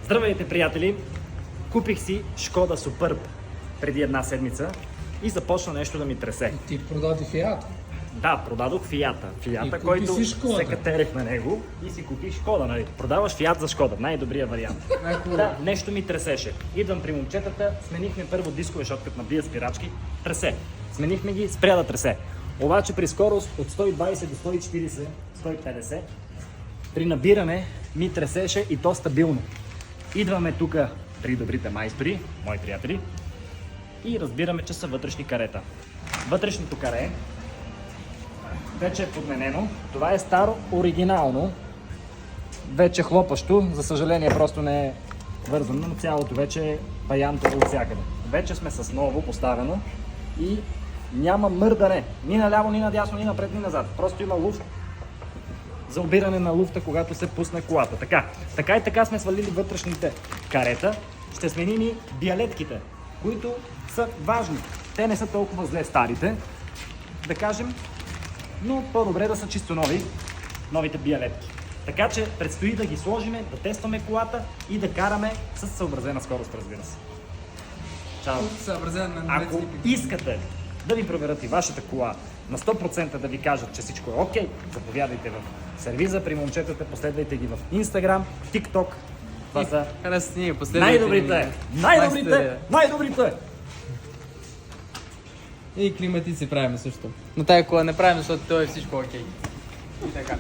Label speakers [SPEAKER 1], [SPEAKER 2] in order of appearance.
[SPEAKER 1] Здравейте, приятели! Купих си Шкода Суперб преди една седмица и започна нещо да ми тресе.
[SPEAKER 2] Ти продаде Фиат.
[SPEAKER 1] Да, продадох Фиата. Фиата,
[SPEAKER 2] купи
[SPEAKER 1] който
[SPEAKER 2] си Шкода.
[SPEAKER 1] се катерех на него и си купих Шкода, нали? Продаваш Фиат за Шкода, най-добрия вариант. Да, нещо ми тресеше. Идвам при момчетата, сменихме първо дискове, защото като набия спирачки, тресе. Сменихме ги, спря да тресе. Обаче при скорост от 120 до 140, 150, при набиране ми тресеше и то стабилно. Идваме тук при добрите майстори, мои приятели, и разбираме, че са вътрешни карета. Вътрешното каре вече е подменено. Това е старо, оригинално, вече хлопащо. За съжаление просто не е вързано, но цялото вече е паянтово от всякъде. Вече сме с ново поставено и няма мърдане. Ни наляво, ни надясно, ни напред, ни назад. Просто има луфт за обиране на луфта, когато се пусне колата. Така и така сме свалили вътрешните карета. Ще сменим и биалетките, които са важни. Те не са толкова зле старите, да кажем, но по-добре да са чисто нови, новите биалетки. Така че предстои да ги сложиме, да тестваме колата и да караме с съобразена скорост, разбира се. Чао! Ако искате да ви проверят и вашата кола на 100% да ви кажат, че всичко е окей, заповядайте в сервиза при момчетата, последвайте ги в Instagram, TikTok. Това са най-добрите! Най-добрите!
[SPEAKER 3] И климатици правим също. Но тая кола не правим, защото това е всичко окей. И така.